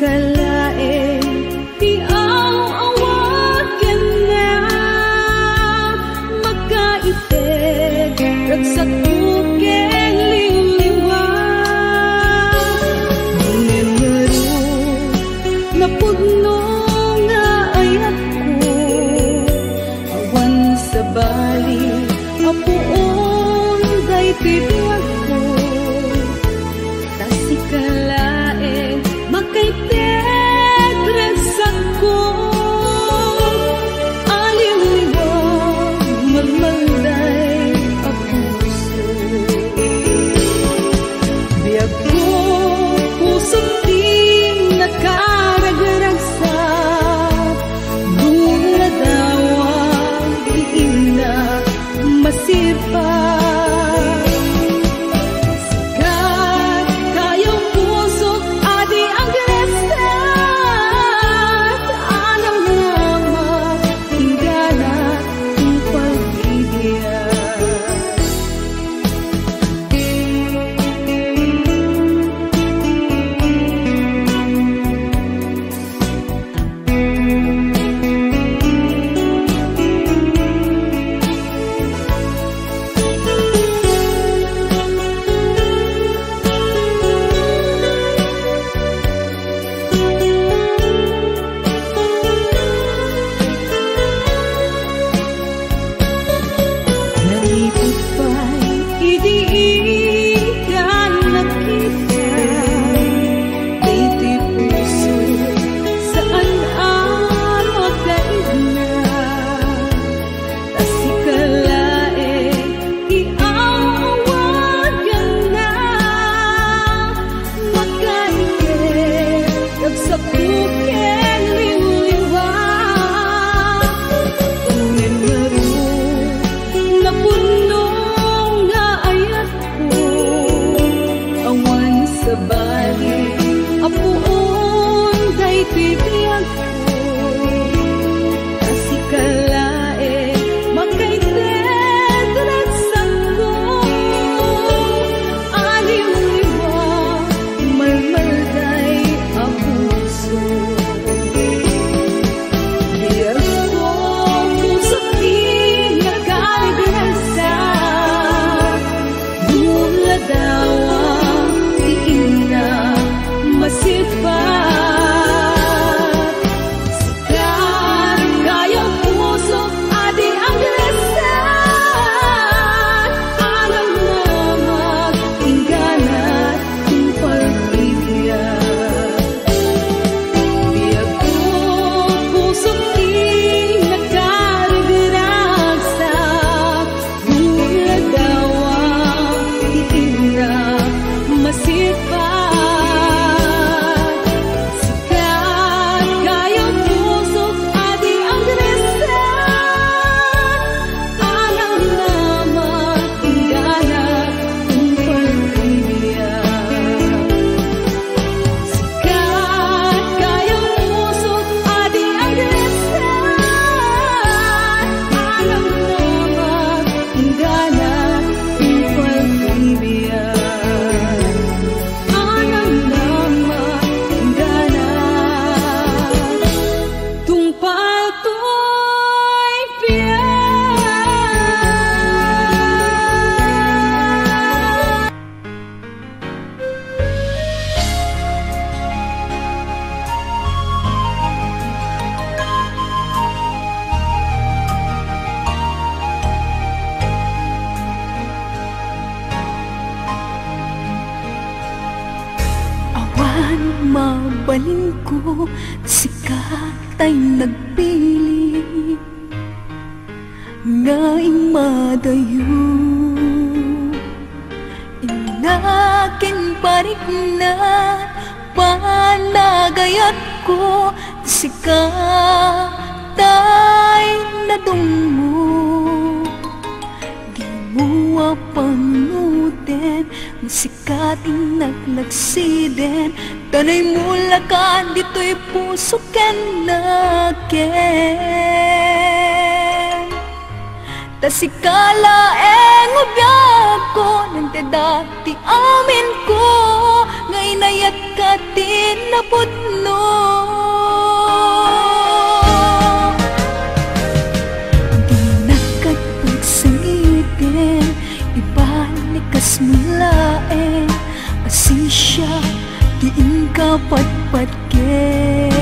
kalain di ang awagan na magkaitig ragsak bukeng liliwan ngunit maru na pugno nga ayat ko awan sa bali apuon day tibiyag ko tasi kalain makaitig ragsak ko aliw-liwag magmalday ang puso biyag ko pusong di nakaragraksak mula dawang diin na masipag mabalin ko, sikat ay nagpili ngaing madayo. Inakin parik na panagayat ko, sikat ay nadungo. Di mo apanutin, sikating naglagsiden, tanay mula ka, dito'y puso ken naken. Tasikala eng ubiyag ko, nang te dati amin ko, ngay nayat katin na putno. Di nakapagsangitin, ibalikas mulain, asisya, diin ka patpatken.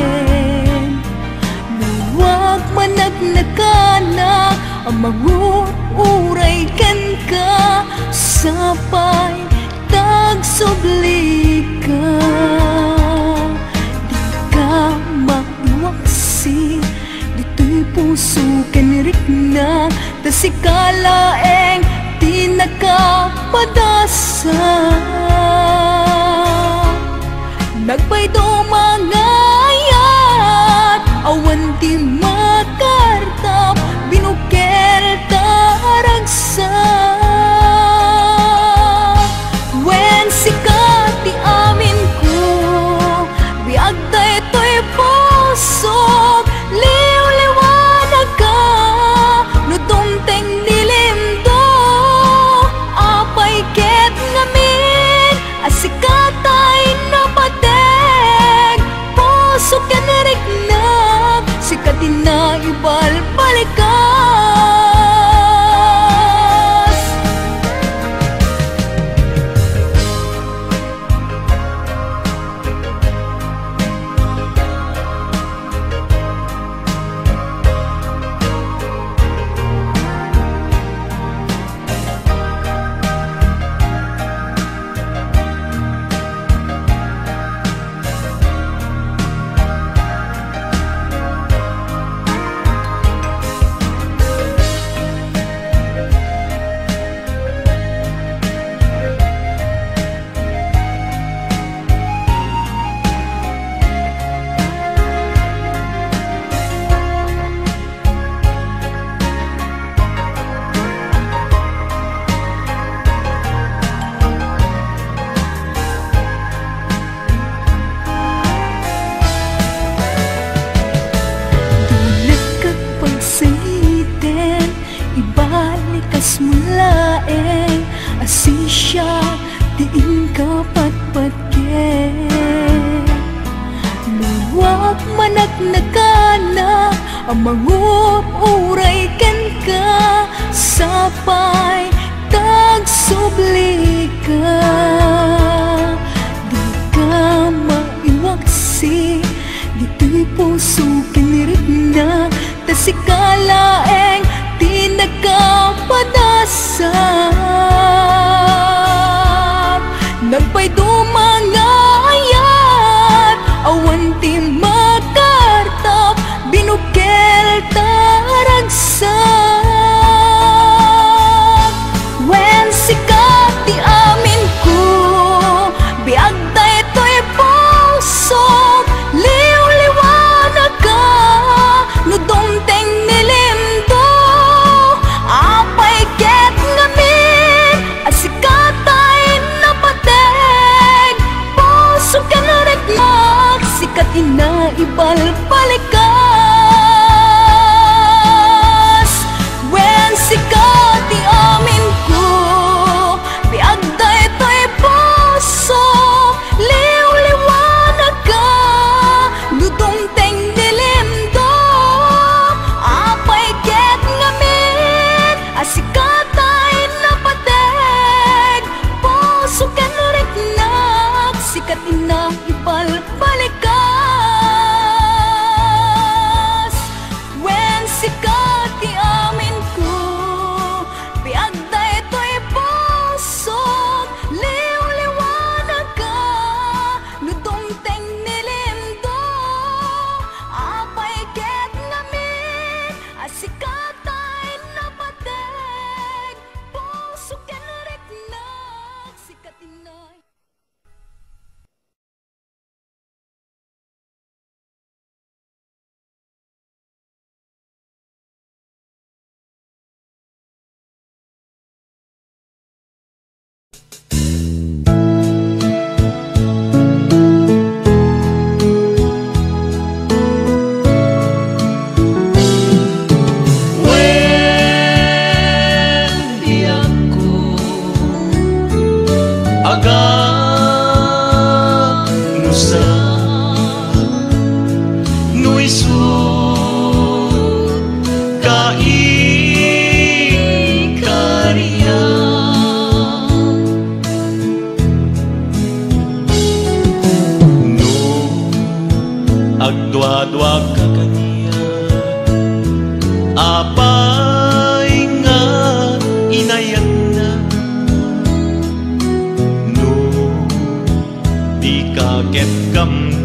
Huwag managnakanak, amanguray ken ka, sapay tagsubli ka. Di ka maiwaksi, dito'y puso ken rikna, tasikalaeng di nakapadasa. Nagpay dumangayat, awan di makartap, binuker taragsa. Wen sikat ti amin ko, biag da ito'y pusok, liw-liwanag ka, no dumteng dilim do, apay ket ngamin, asikatay na pateg, puso ken riknag, sikatin na ibalbalikas. Ibalikas mulaeng, asisya, diin ka patpatken. Huwag managnakanak, amanguray ken ka, sapay tagsubli ka. Di ka maiwaksi, dito'y puso ken rikna, tasikalaeng di nagkapadasat. Nagpay dumangayat, awan ti makartap, binukel taragsak. Wen sikat ti amin ko, biag da ito'y pusok, liw-liwanag ka, no dumteng nilim do, apay ket ngamin, asikatay na pateg, apay nga inayat na no di kaget kamne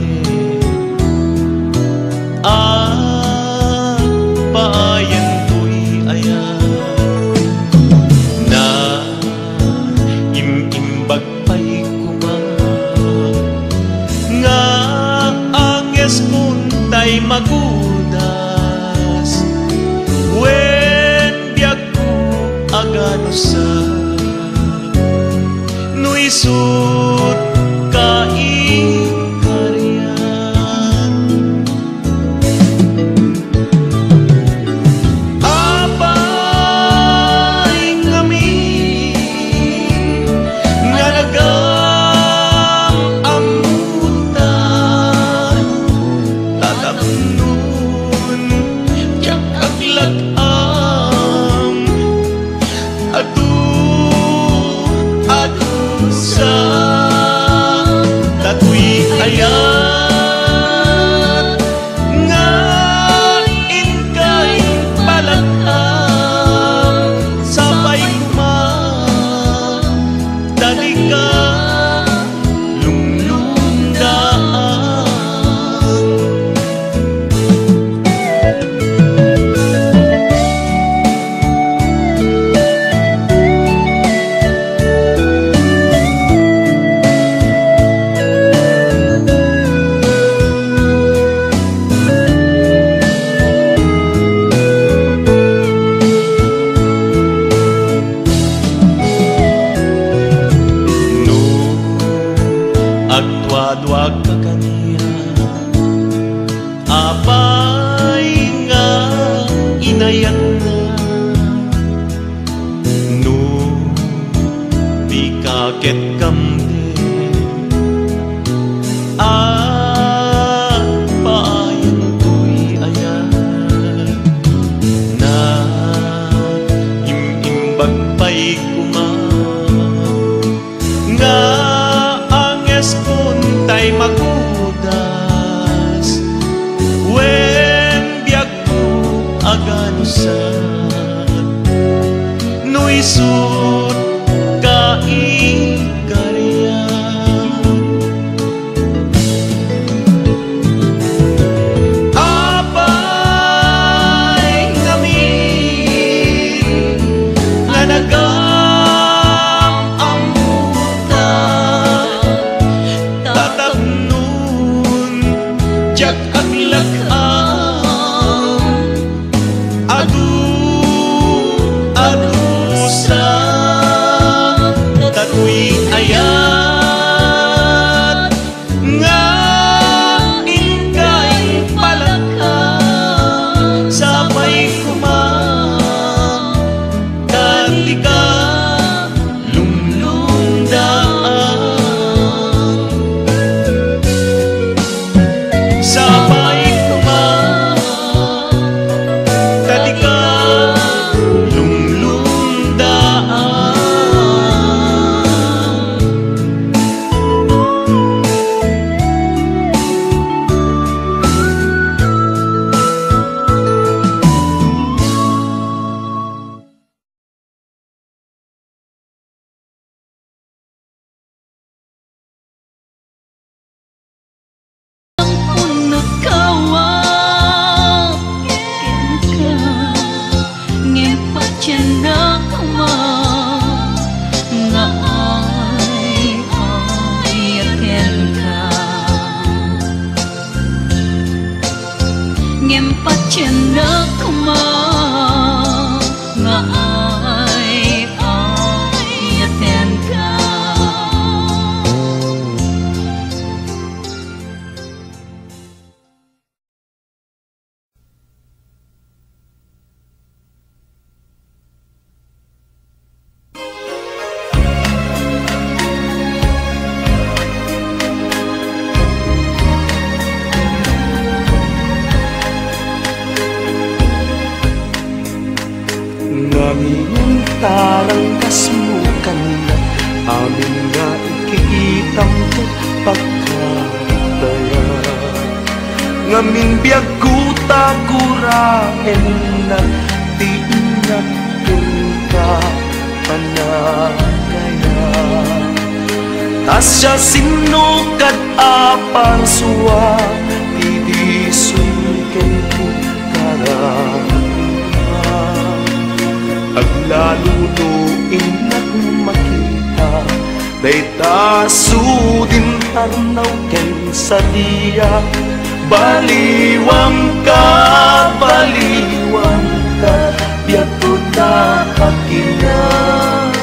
paayan to'y ayan na imimbag pa'y kuma nga anges kuntay magudas wen biag ko agano sa no isut kaikaryan apay ngami nga nagamutan tataknun tiyak aglagam adu sa tatuy ayat nga inkay palakam sabay kuma dali ka lunglundaan agdwa-dwa ka kaniya apay nga inayat na no di kaget kamde paayan to'y ayan na imimbag pa'y kuma nga kuntay magudas wen biag ko aganusan no isut kaikaryan apay ngamin nga jak aglagam adu sa tatuy ayat nga inkay palakam sabay kuma dali ka lunglundaan sabay kuma dali ka lunglundaan ngempat cendek kuma nga ay yaten ka tarangkas mo kanina amin nga ikikitam ko pagkataya ngamin biyag kuta taguraen na di nagpunta panagaya. Tasya sinukad apan suwa di sungken karama. Aglalutuin nagmakita dayta sudin tanaw ken sa diya. Baliwang ka biag puta kakinaken.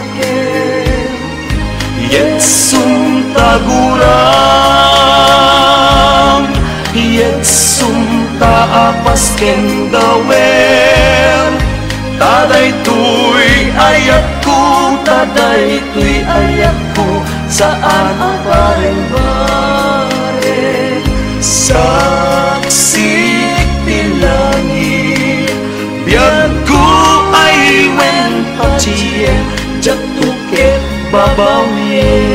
Yetsum taguram, yetsum taapas ken gawen. Taday tuy ayat ko, taday tuy ayat ko, saan bareng-bareng. Saksik bilangin, biag ko ay wen pacien, jatuket babawin.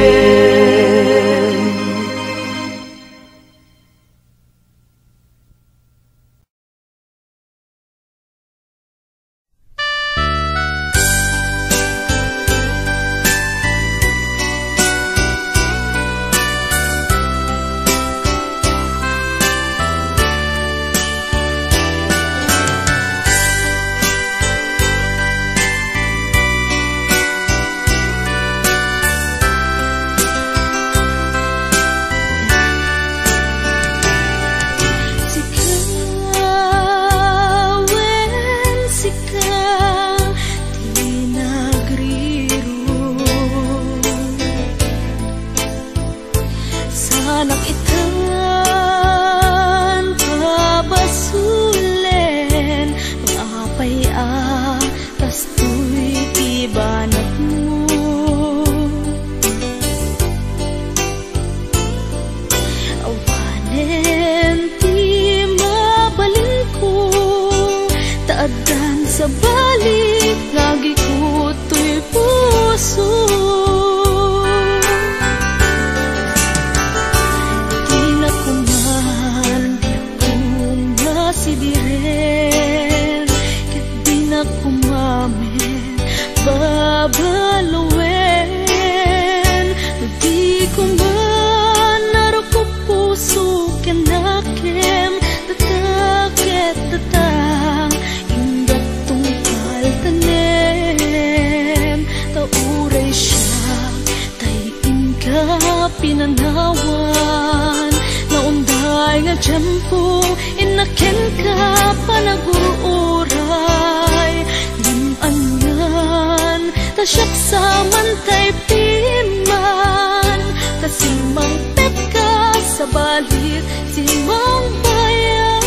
Pinanawan na unday nga tiyempo inaken ka panagururay limangan tasyak sa mantay piman tasimang pet ka sa balit simang bayan.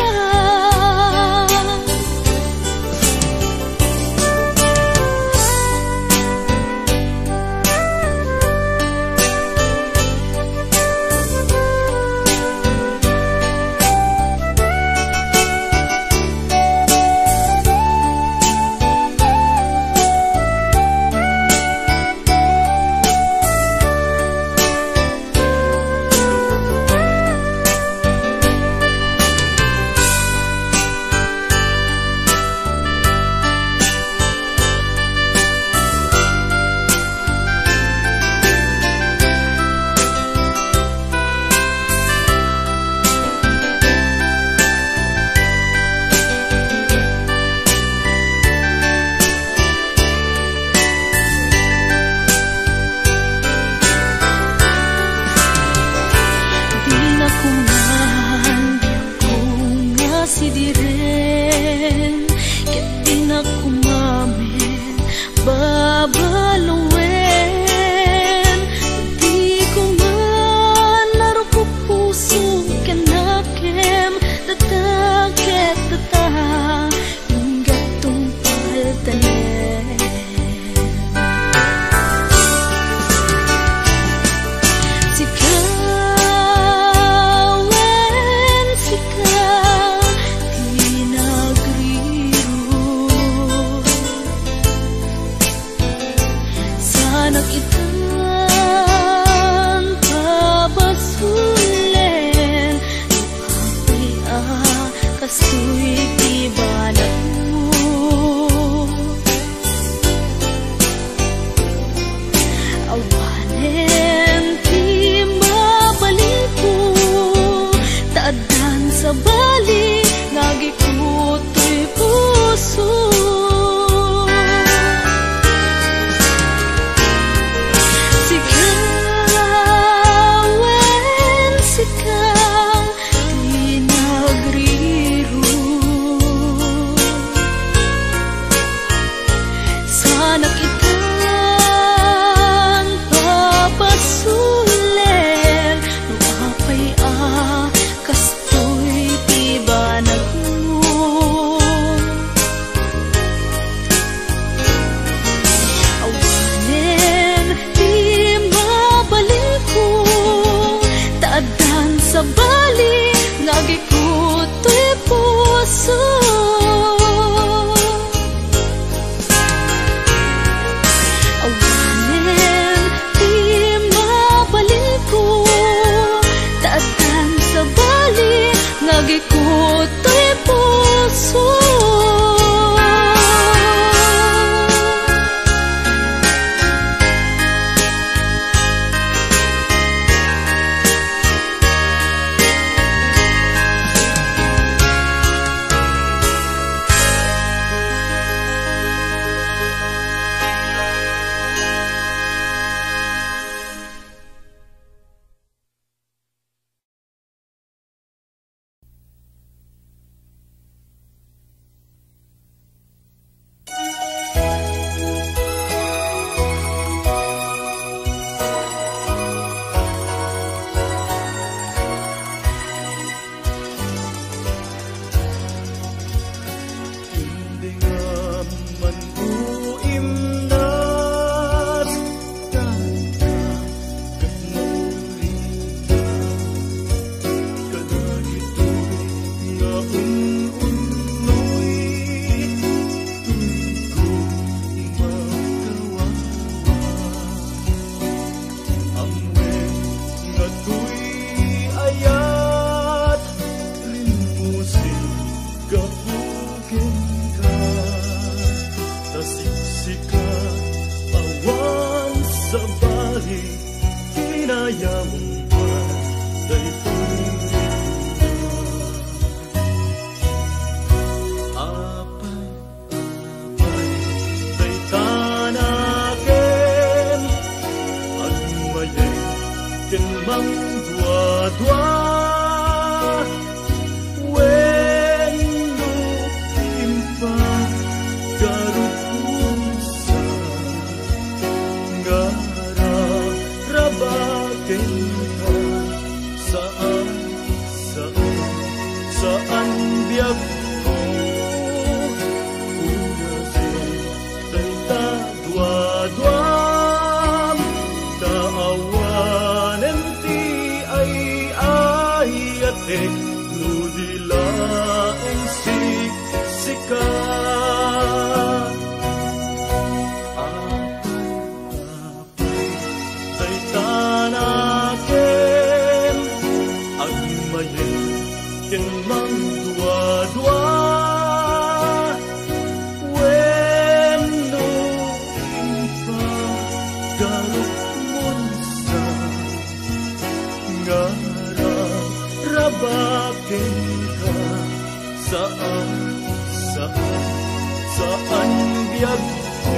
ayag ko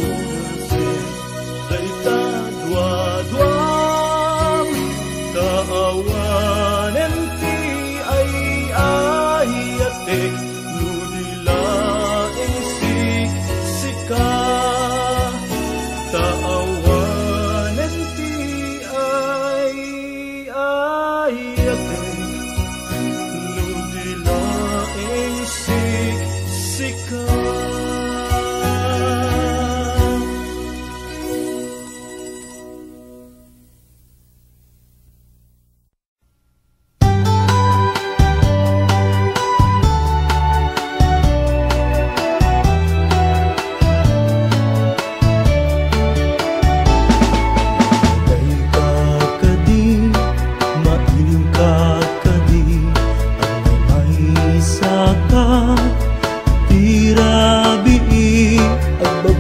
Ulse Daita dua-duam Kaawanan ti ay ayate Nudilaing sika Kaawanan ti ay ayate Nudilaing sika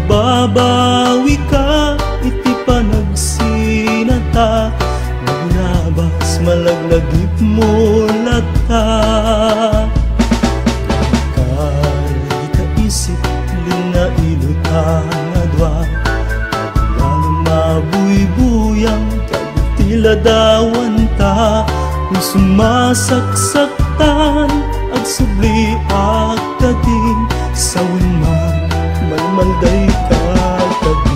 Babawi ka, iti panagsinata Naglabas malaglagip mo lata Kali ka isip, linailutan na dwa Lalo mabuyang, kagtiladawan ta Kung sumasaksaktan, agsubli akading Sawin man malmalday ka tabi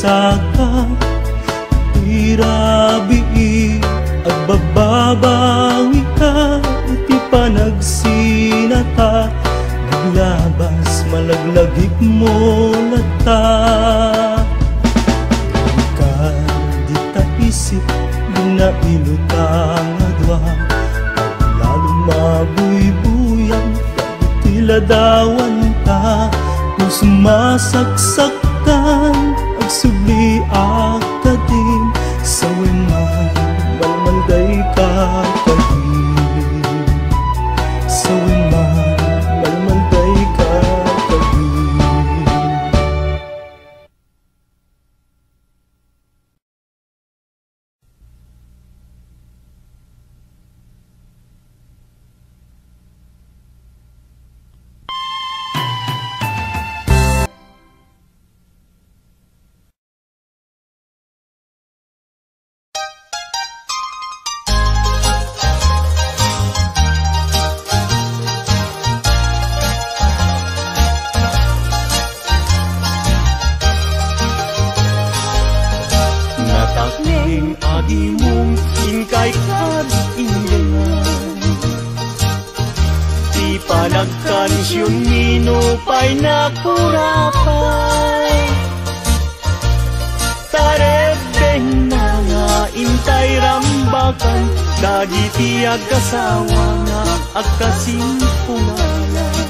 Saka irabi agbababawi ka iti panagsinata naglabas malaglagip mo lata di ta isip ginailutan adwa lalo mabuybuyang tiladawan ta kung sumasaksaktan Subli akading sawiman malmalday ka kading sawiman malmalday ka kading Agi mong ingkay kad ingangan Di panagkansyon minupay na kurapay Tarebeng na nga intay rambakan Dagiti agkasawa nga agkasimpungalan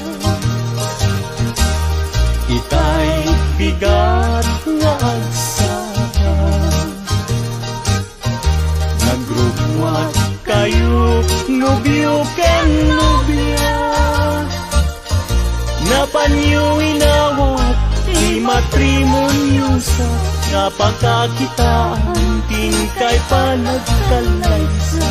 Itay bigat nga agsakan Nagrugwat kayo, nobyo ken nobya Napanyo inawat, di matrimonyo sa Napakakitaan, tingkay panagkalaysa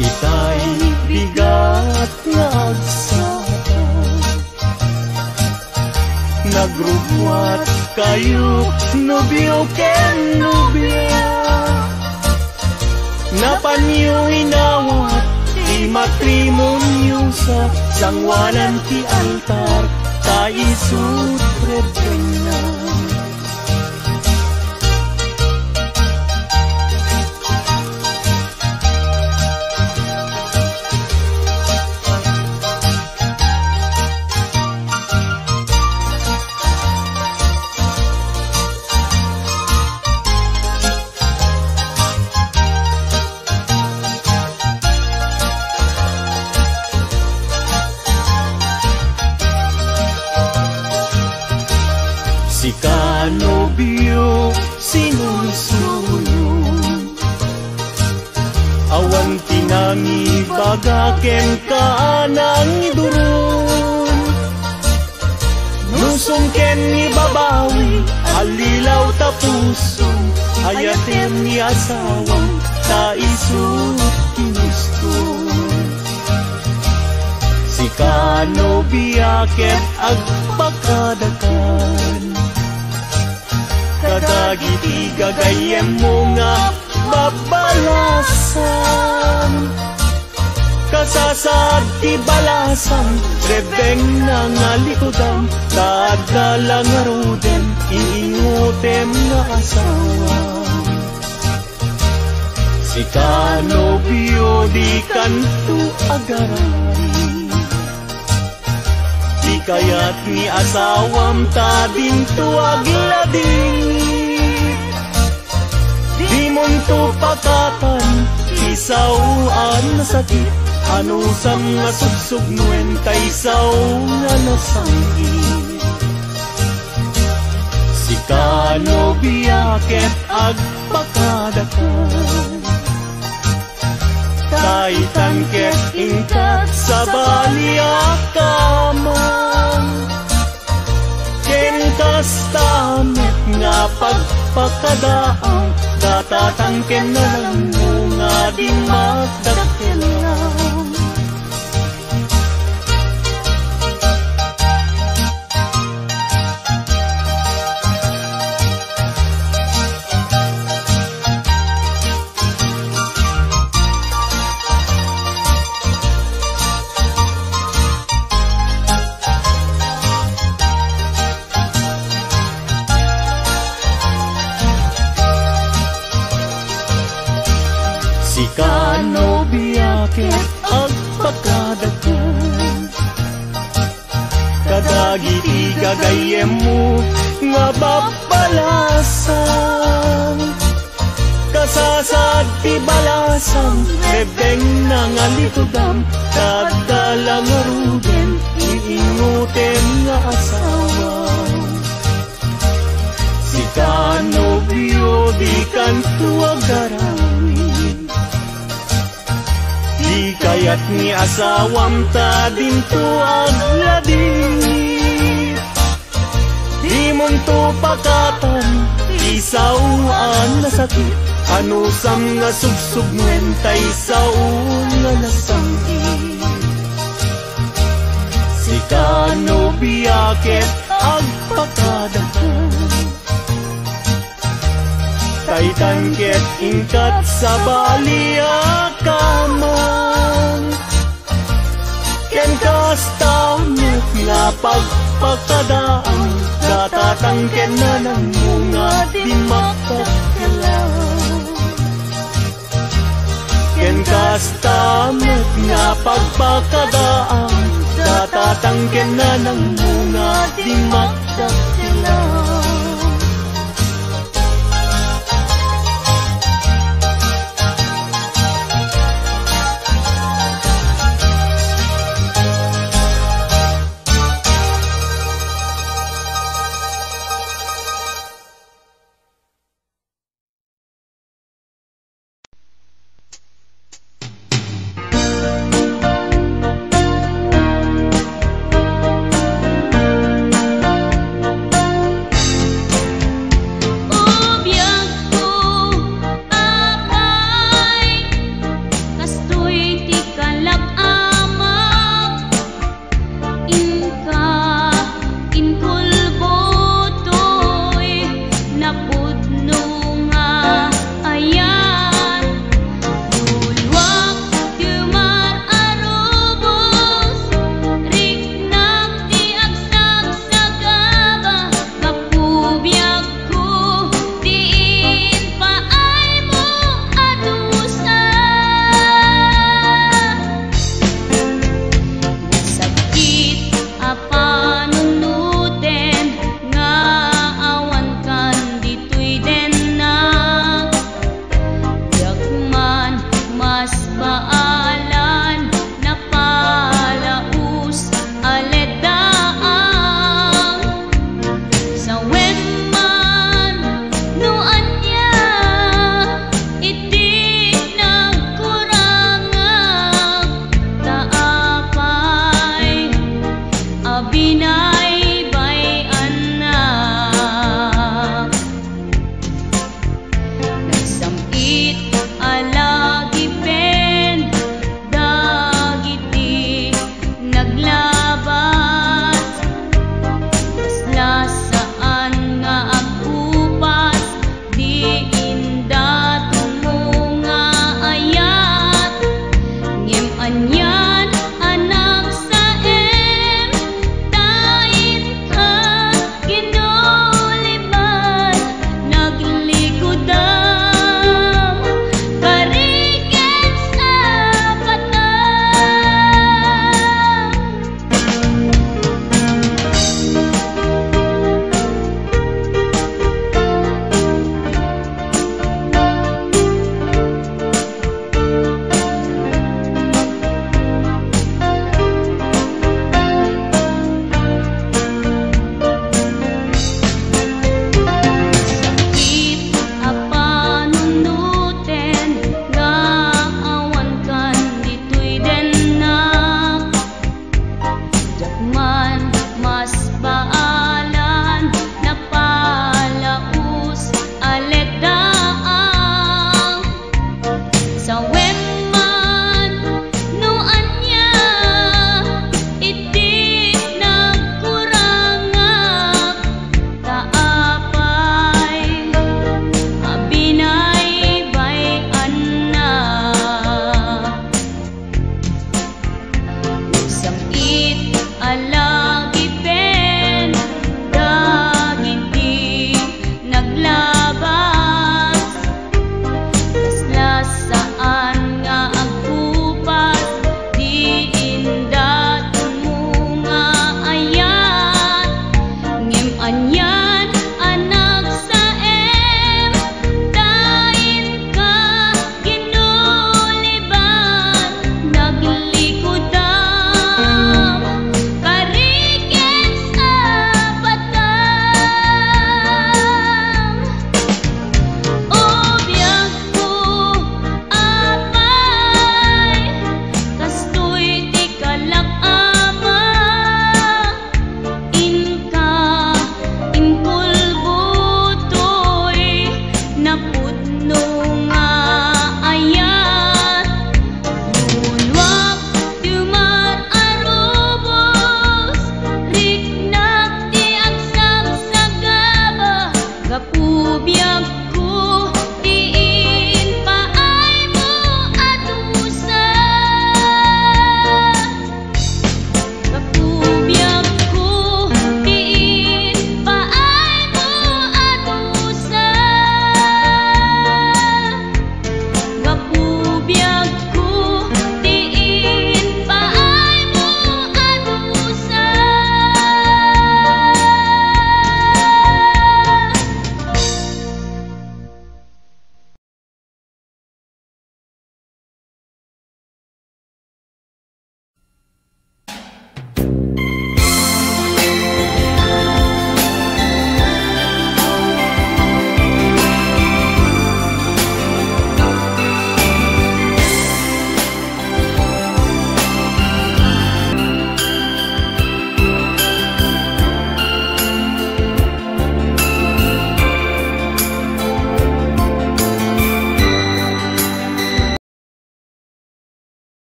Itay bigat nga agsakan Nagrugwat kayo, nobyo ken nobya Napanyo inawat, di matrimonyo sa Sangwanan ti altar, kaisut rebenan Si kanobyo sinusulong, awan tinangi bagaken kaanang idurun. Nusong ken ni babawi, alilaw tapusong, ayatem ni asawang taisut kinustong. Si kanobya ket agpakadakan, kadagiti gagayem mo nga babalasan. Kasasad ti balasan, rebeng na nga likodan, kadala nga ruden, iingutem nga asawa. Si kanobyo di kanto agarari, di kayat ni asawam ta dinto aglading. Di monto pakatan, isawaan na sakit, ano sam nga sugsugnuen kaysaw nga nasangit. Si kanobya ket agpakadakan, kaitan ket ingkat sa baliakaman. Ken kastamet nga pagpakadaang, datatangken na lang mo nga di magdakilang. Si kanobya ket agpakadakan, kadagiti gagayem mo nga babalasan. Kasasad ti balasan, rebeng na nga litudam, kadala nga ruden, iingutem nga asawa. Si kanobyo di kanto agarami, di kayat ni asawam ta dinto aglading. Di monto pakatan, isawaan na sakit, ano sam nga sugsugnuen taysaon nga nasangit. Si kanobya ket agpakadakan, kaitan ket ingkat sa baliakaman. Ken kastamet nga pagpakadaan, datatangken na lang mo nga di magkakalang. Ken kastamet nga pagpakadaan, datatangken na lang mo nga di magkakalang.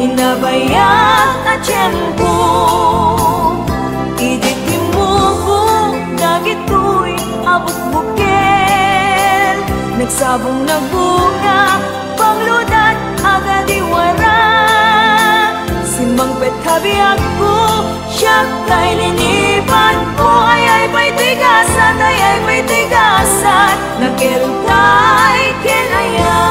Hinabayak na tiyempo, iditimubo, dagito'y abot-bukel. Nagsabong nagbunga, pangludat agad iwara. Simbang petkabiyak ko, siya kay linipan ko. Ayay pa'y tigasan, ayay pa'y tigasan, nakiltay kinayan.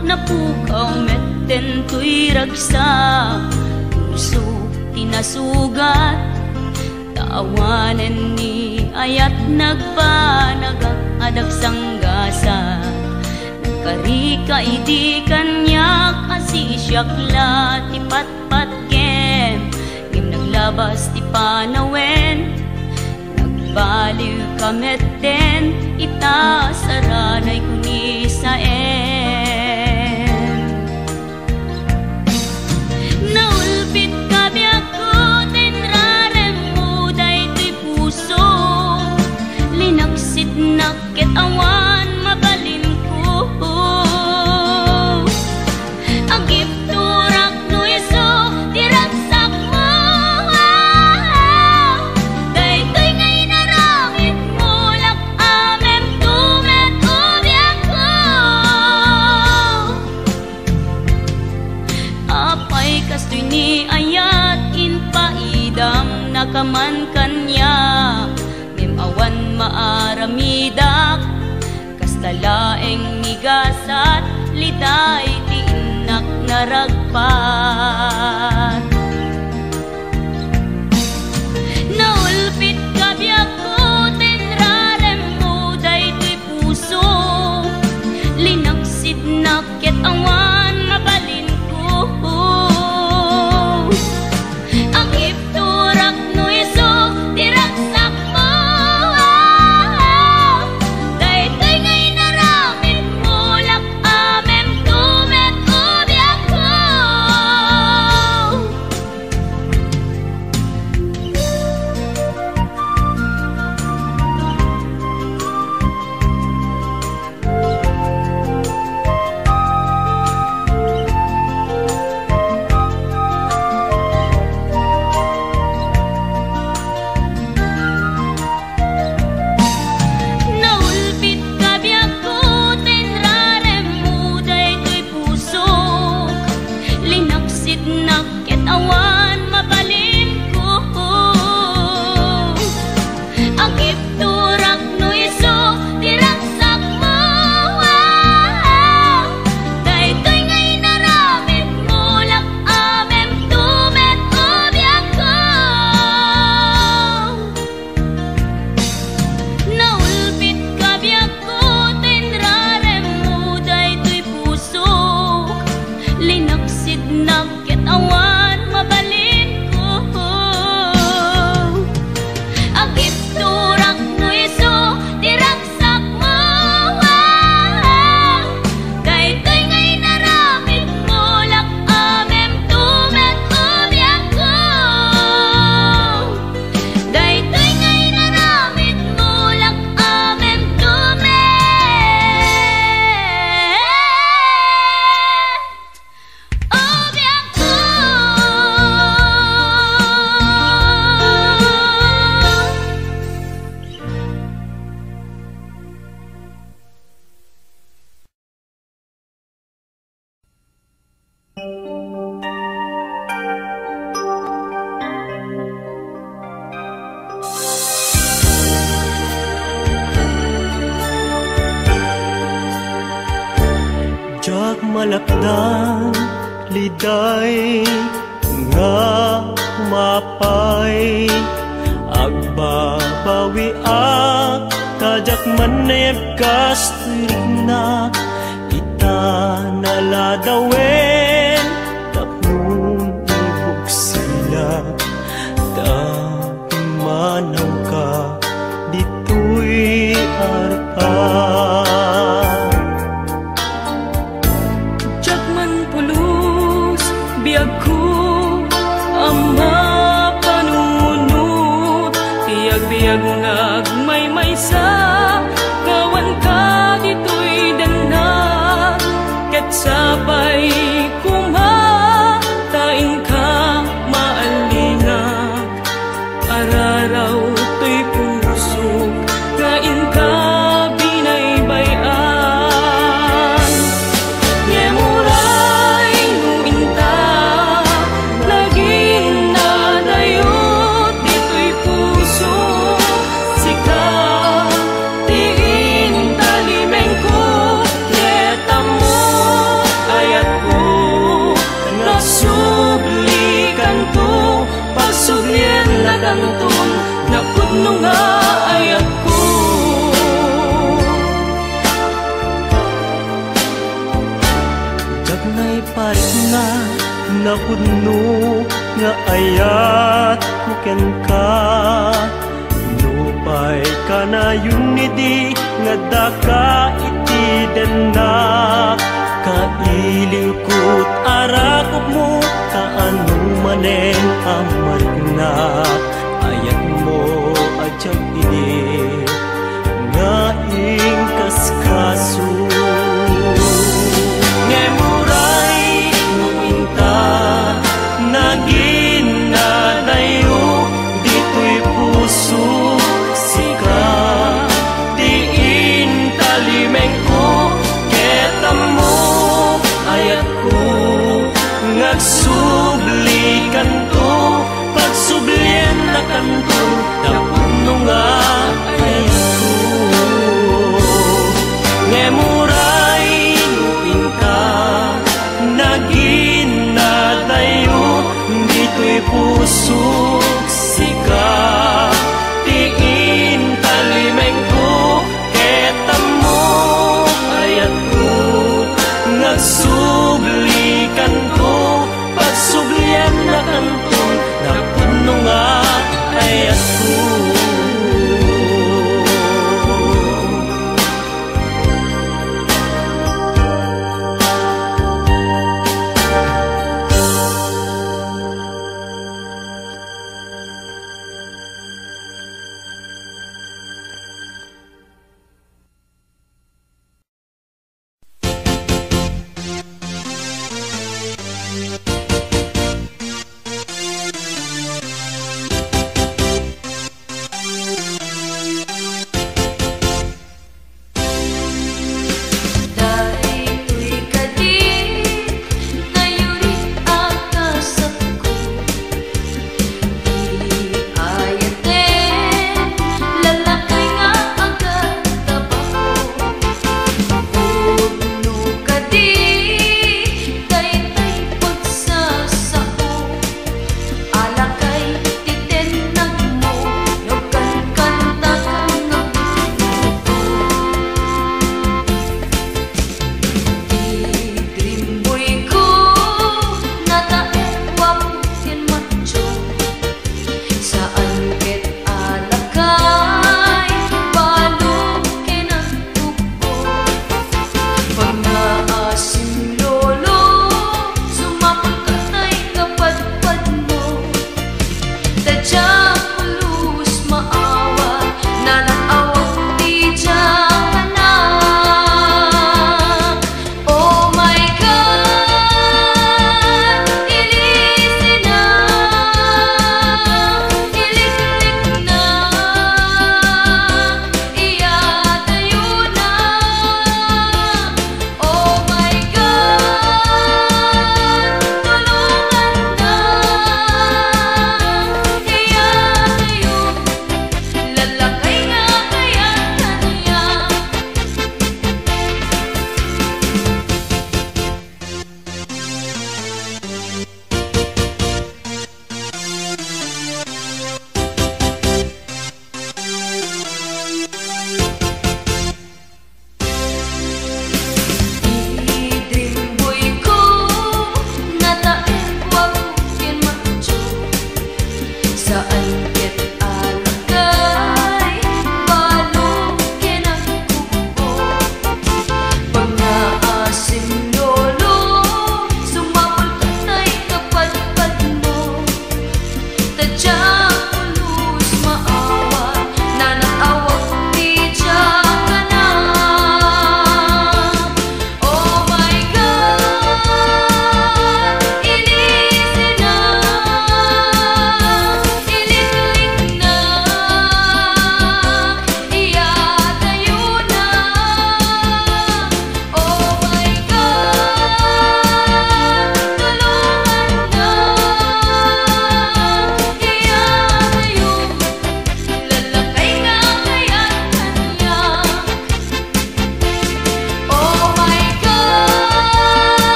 Napukaw metten to'y ragsa, puso tinasugat, taawanen ni ayat nagpanagak adag sanggasa. Nagkarika idi kanyak asi siyakla ti patpat kem, ngim naglabas ti panawen, nagbaliw ka metten ita saranay kuni sa naulpit kabi ako, tinrarem mo daytoy puso. Linaksit nakit awan, mabalin ko. Agip turak no iso, diragsak mo. Daytoy ngay naramit mo, lak amem tumet ubiyak ko. Apay kastoy ni ayat inpaidam nakaman kanya, ngem awan maaramidak kastalaeng nigasat liday ti inak naragpat. Naulpit kabiyak ko, tinrarem mo daytoy puso. Linaksid nakit awan, mabalin ko. Ang ipturak no iso, diragsak mo. Daytoy ngay naramit mo, lak amem tumet ubiyak ko. Naulpit kabiyak ko, tinrarem mo daytoy puso. Linaksid nakit awan, mabalin ko. Ang ipturak no iso, diragsak mo. Daytoy ngay naramit mo, lak amem tumet ubiyak ko. Naulpit kabiyak ko, tinrarem mo daytoy puso. Linaksid nakit awan, mabalin ko. Agip turak no iso, diragsak mo. Daytoy ngay naramit mo, lak amem tumet ubiyak ko. Daytoy ngay naramit mo, lak amem tumet ubiyak ko. Jak malakdan liday nga mapay, agbabawi ak tajak maneb kastirig na ita ladawin tapong ibog sila dahil manaw ka dito'y arapan. Jakman pulos biag ko ama panunot, tiyag-biyag ngagmay-may sa kawan ka dito'y danag, ket sabay kumatain ka maalinag, araraw to'y pusok kain ka binaybayan. Ngemuray nuinta laging nadayot dito'y puso, sika tiin talimeng ko, leta mo ayat ko, nasublikan to, pagsublien na kantun, napudno nga ayat ko. Dagnay parit nga napudno nga ayat ko ken ka, nupay ka na yun di nga daka iti denna, kailiw ko't arakop mo kaano manen amarit na ayat mo adyang ini nga ingkaskaso. Ngemuray nuinta naging nadayo dito'y puso, sika diin talimeng ko, keta mo ayat ko, ngagsublikan to, pagsublien na kanto, napuno nga ayat ko. Ngemuray lupin ka naging nadayo dito'y puso, sika tiin talimeng ko, keta mo ayat ko, nagsublikan ko, pagsublian na kanto, napuno nga ayat ko.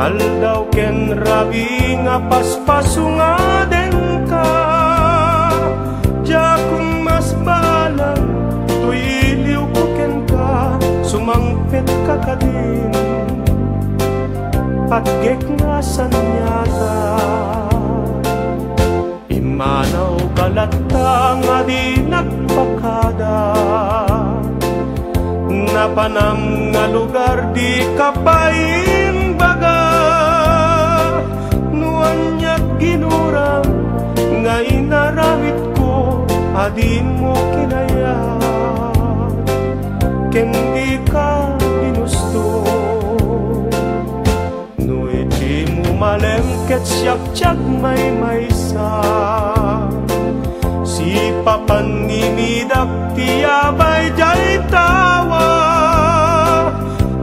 Aldaw ken rabi nga paspaso nga den ka. Diya kung mas balang tuyiliw ko ken ka, sumangpet ka kadin patgek nga sanyata. Imanaw kalata nga di nagpakada, napanam nga lugar di kapain baga. Nuan niya ginurang nga inarawit ko, adin mo kinaya ken di ka ginusto. No iti mo malengket siyak-siyak may maysa, si papanimidak tiyabay jay tawa.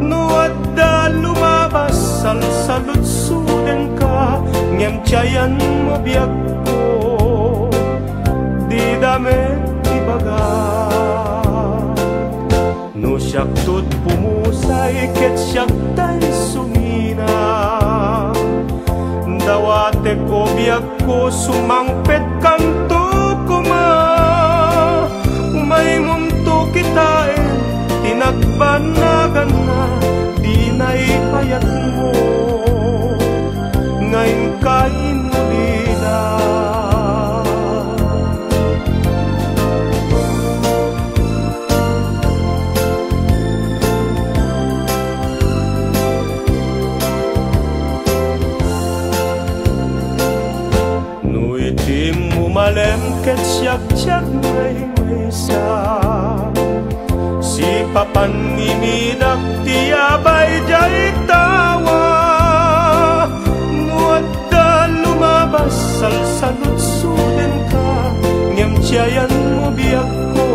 No adda lumabas salsalutsuden ka, ngem tiyayan mo biyak ko, di damit ibaga. No siyak tut pumusay ket siyak tay sumina, dawate ko biyak ko sumangpet kanto kuma. Umay munto kitain tinagbannagan na, di naipayat mo ngayon kain ulila. Malemket siyak-siyak may maysa, si papanimidak tiyabay jay tawa. Nuat da lumabas salsalutsuden ka, ngem tiyayan mo biyak ko,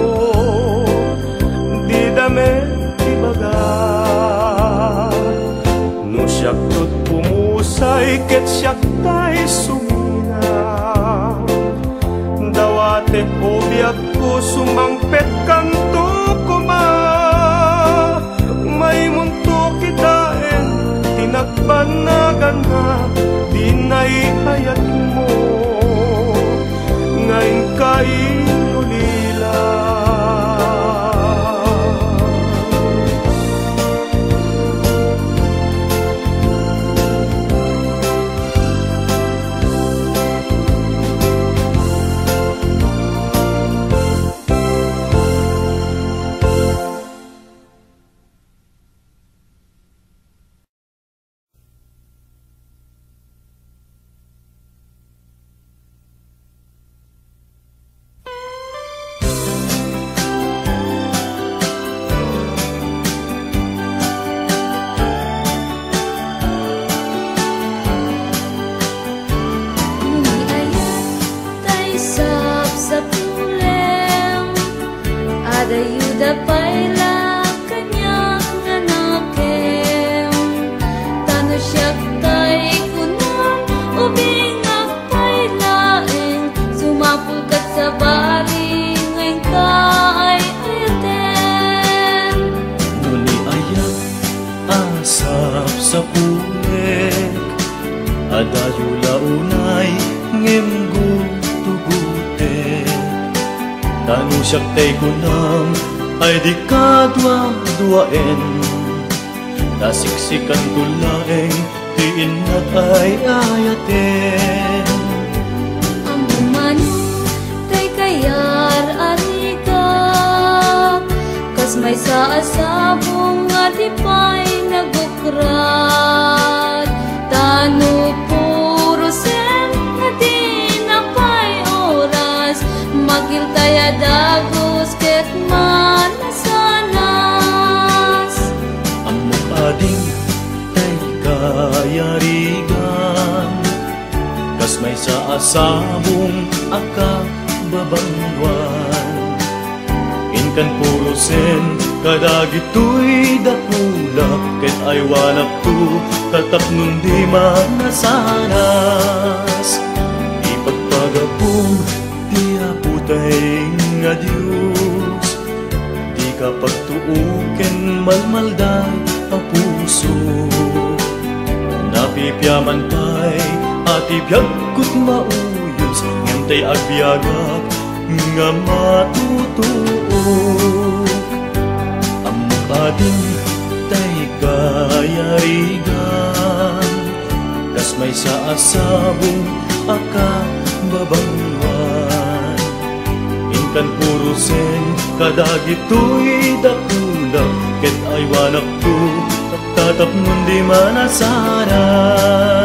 di damit ibaga. No siyak tut pumusay ket siyak tay sumina, dawate ko biyak ko sumangpet kanto kuma. May munto kitain tinagbannagan na, di naipayat mo ngayon kain ulila. Sa pulik adayo launay ngem gutugute, tanu siyak tay kunam ay di kadwa-duaen, nasiksikan tulaeng tiin at ay ayaten. Ang umano tay kayar arigak, kas may sa asabong nga di pa'y nagukrat. Tanu puro sen nga di na pa'y oras, magiltaya dagos ket manasanas. Amok ading tay kayarigan, kas may sa asabong akababangwan. Inkan puro sen kadagito'y dakula, ket ay walak tu tatap nun di manasanas. Ipagpagapong di aputay nga Diyos, di ka pagtuuken malmalday ang puso. Kamantay at ibiyag ko't mauyos ngantay agbyagak nga matutuok. Amok adin tay kayarigan kas may sa asabong akababangwan. Inkan purusen kadagito'y dakula ket aywanak to tatap nun di manasaras.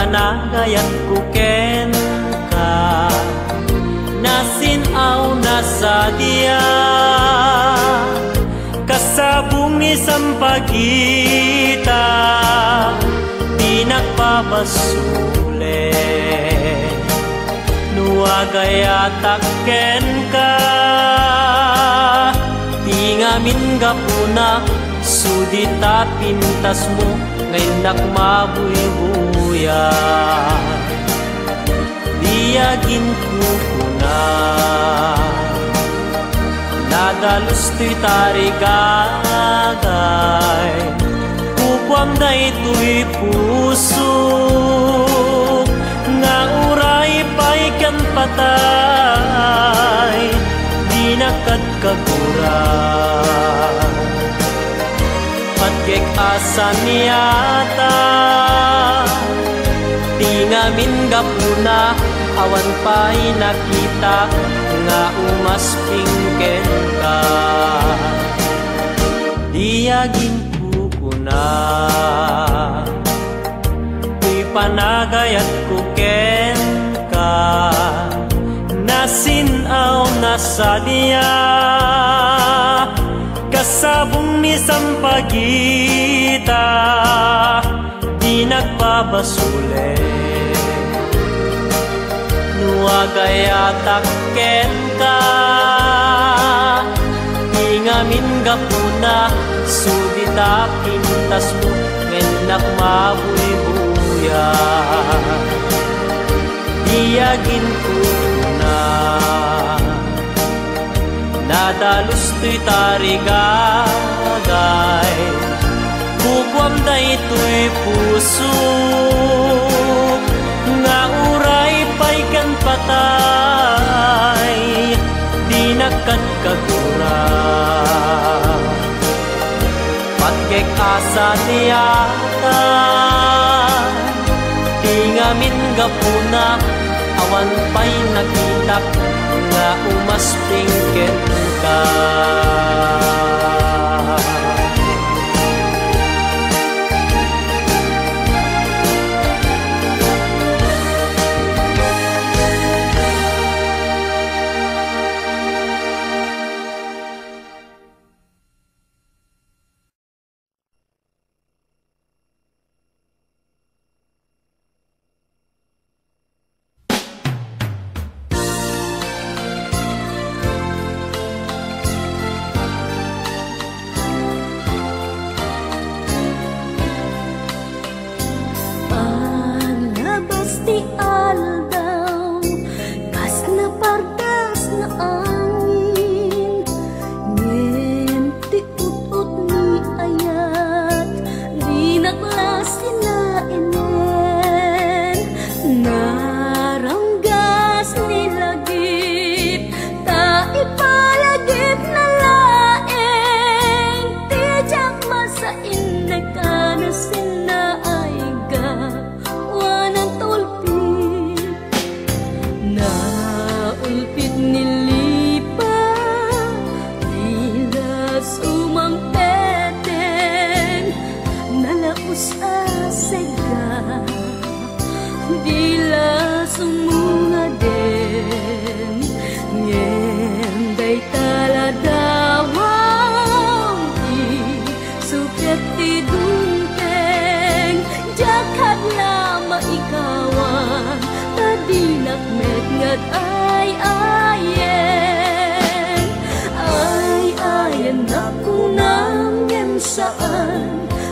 panagayat ko ken ka, nasinaw na sa diya, kasabong isang pagita, di nagpabasule. Nuagayatak ken ka, di ngamin gapuna, sudita pintas mo, ngayon nakmabuy-buya. Diyagin kukuna, nadalos to'y tarigagay, kukwam na ito'y puso, nga uray pa'y kan patay, di nakadkaguran. Patkek asan niyata, di ngamin gapuna, awan pa'y nakita, nga umaspingken ka. Diyagin kukuna, ku'y panagayat ko ken ka, nasinaw na sa diya, kasabong misang pagita, di nagpabasule. Nuagayatak ken ka, di ngamin gapuna, sudita pintas mo, ngayon nakmabuy-buya. Diyagin ko na, nadalos to'y tarigagay, kukwam na ito'y puso, nga uray pa'y kan patay, di nakadkaguran. Patkek asa niyata, di ngamin gapuna, awan pa'y nakitak, nga umaspingken ka.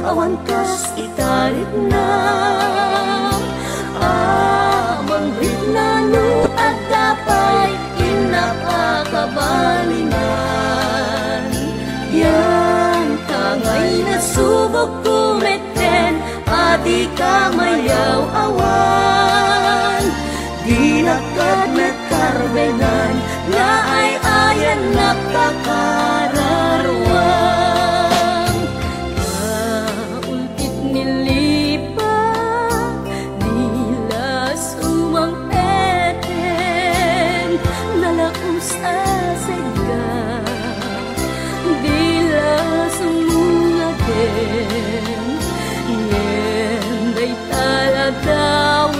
Awan kas itarit na amang ritnano at tapay inapakabalingan. Yan tangay na subok kumeten, adi ka mayaw awan, di nakad nagkarbenan, nga ay ayan napakararwan. Yenday taladaw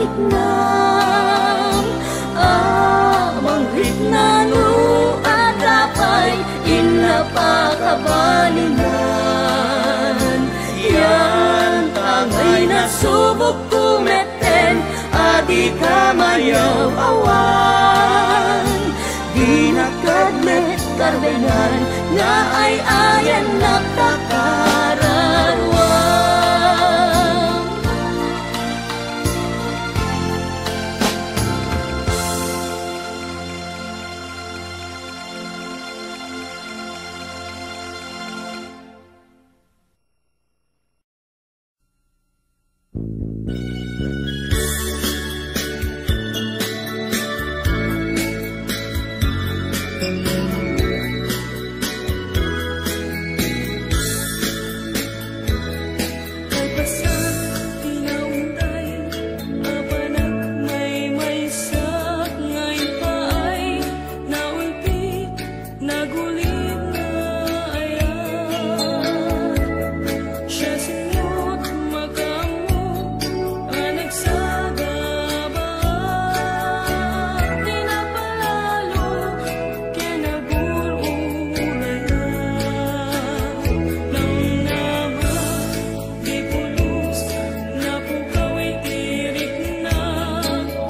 riknam amang riknanu atapay inapakabalingan yan tangay na subok kumeten adi ka mayaw awan di nakadmet karbengan nga ay ayan nakakararwang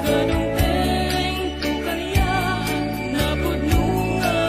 Kadungteng tu karya napud nunga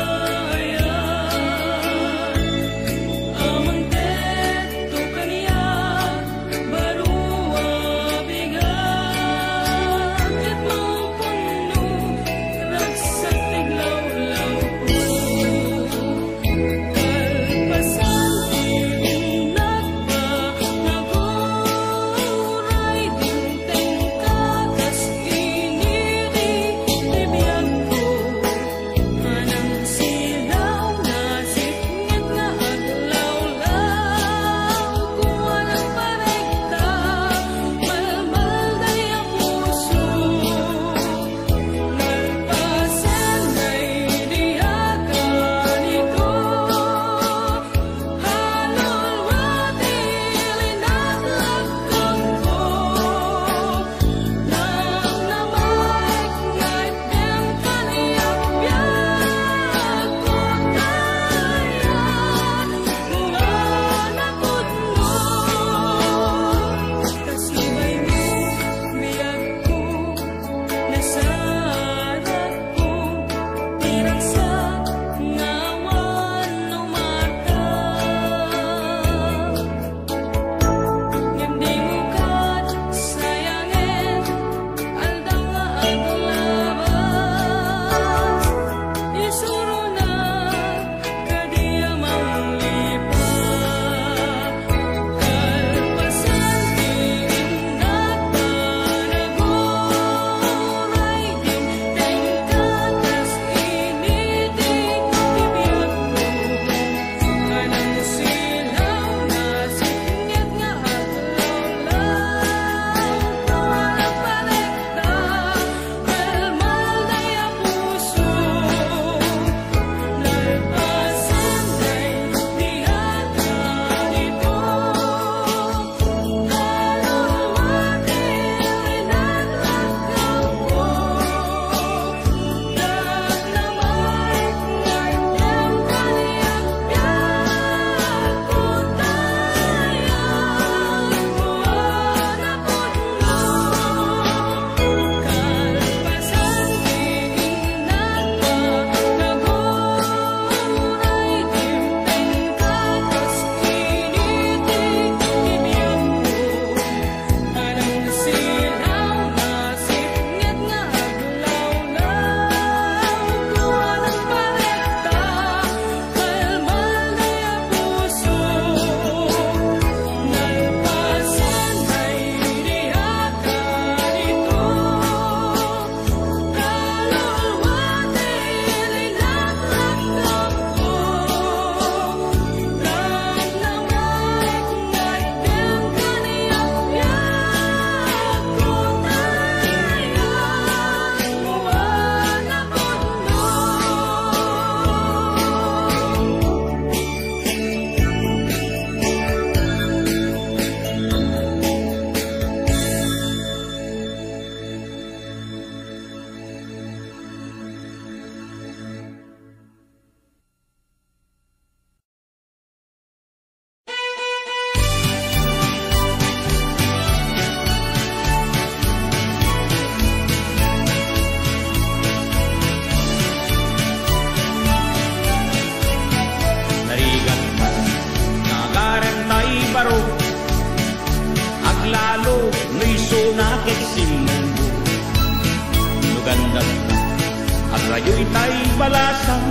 kayo'y tay balasan,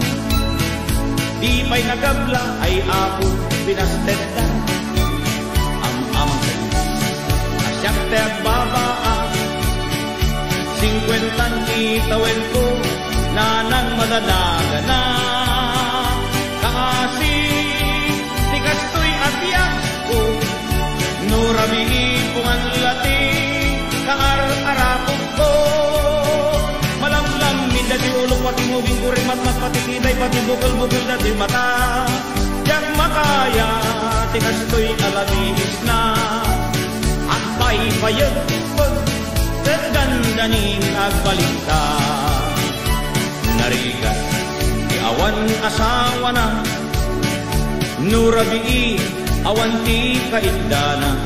di pa'y nagabla ay ako pinasted na. Am-am asyak te agbabaan, 50 itawin ko na nang madadaga na. Kasi tikas to'y atiyak ko, nurami ipungan lati, kaar-arapog ko. Malamlam minda di ulok pati mubing kuring matmat pati kiday pati bukol-bukol dati mata. Diyak makaya tikas to'y alaminis na, at paypayag pag kagandanin agbalita. Narigat di awan asawa na, nurabii awan ti kaindana.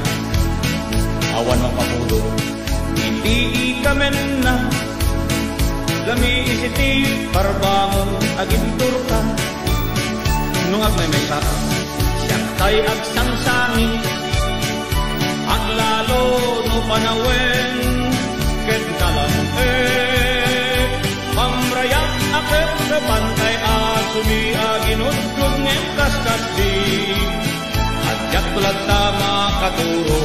Awan mapamulo hindi ikamen na, lami isiti parbangon agintur ka. Nung may saka siyak tay agsangsangin, ang lalo no panawen ket kalan pamrayak akep sa pantay asumi aginudgud ngem kaskasdi, adyak tulad tama katuro.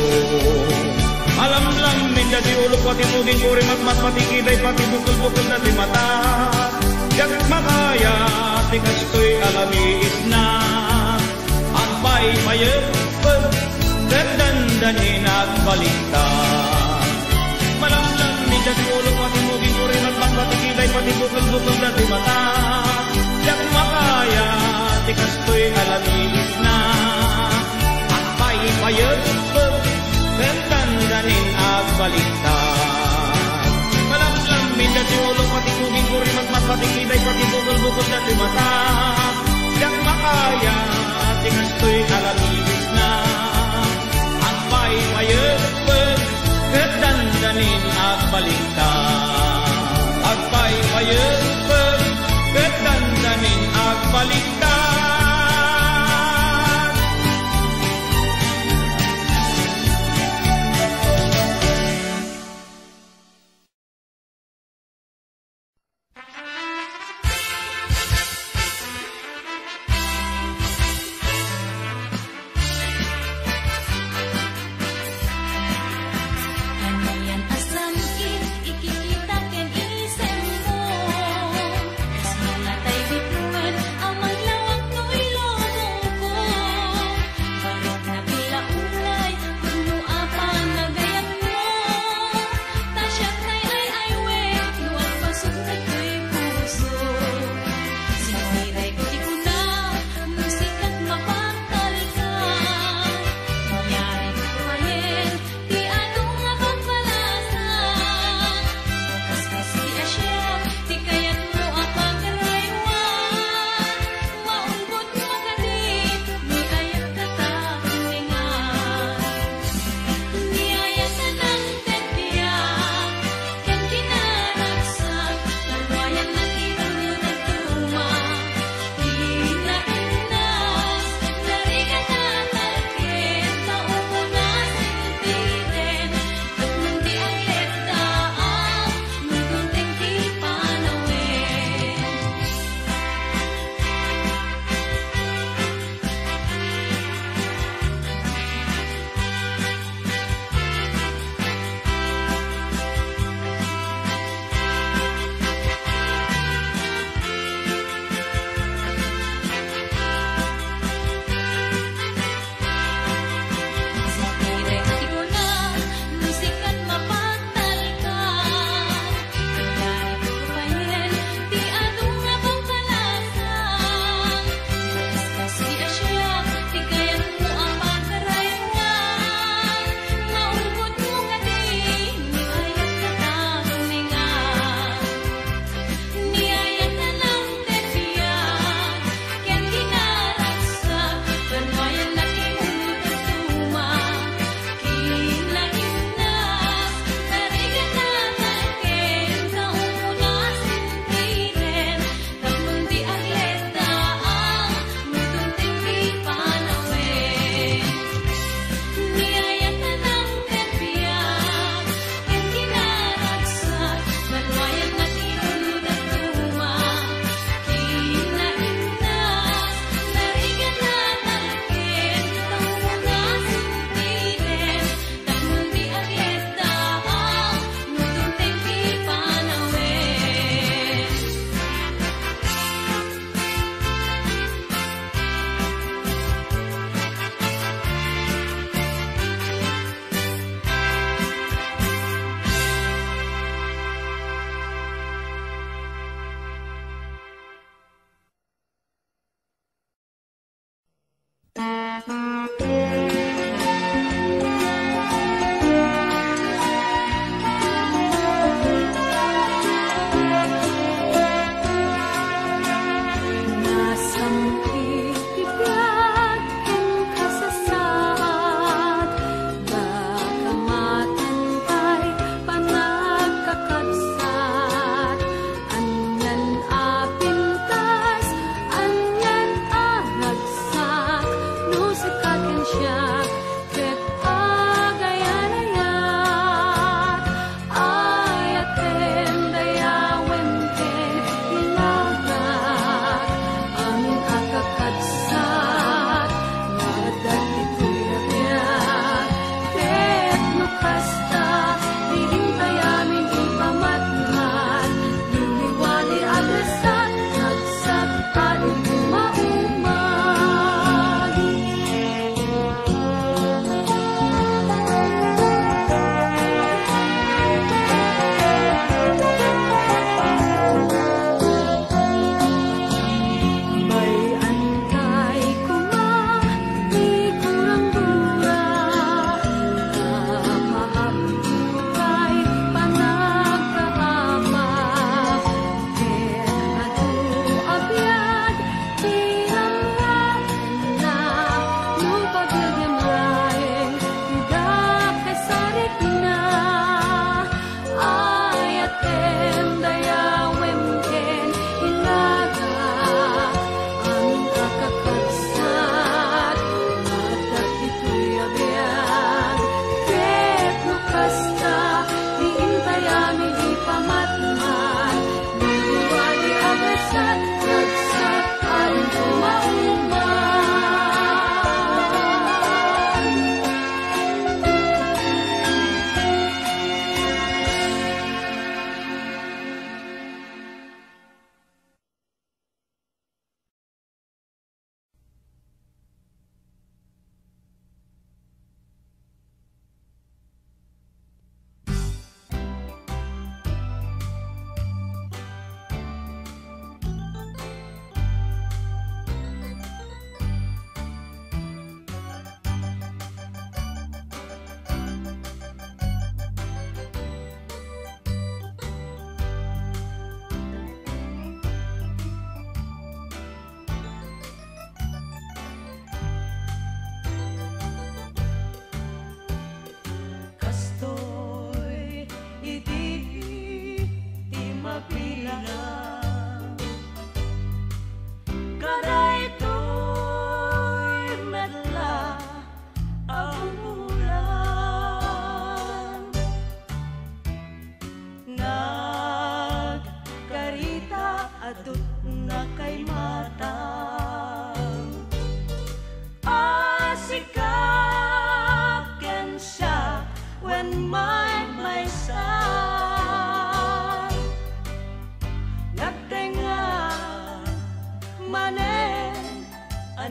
Alam-lam minda di ulok pati muging kuri matmat pati kiday pati bukol-bukol na di mata. Diyak makaya tikas to'y alamiis na, ang paypayag pag kadandanin agbalita. Malamlam minda di ulok pati muging kuri matmat pati kiday pati bukol-bukol na di mata. Diyak makaya tikas to'y alamiis na, ang paypayag pag kadandanin agbalita. Malamlam minda di ulok pati muging kuri matmat pati kiday pati bukol-bukol na di mata. Diyak makaya tikas to'y alamiis na, ang paypayag pag kadandanin agbalita. Ang paypayag pag kadandanin agbalita.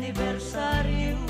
anibersaryo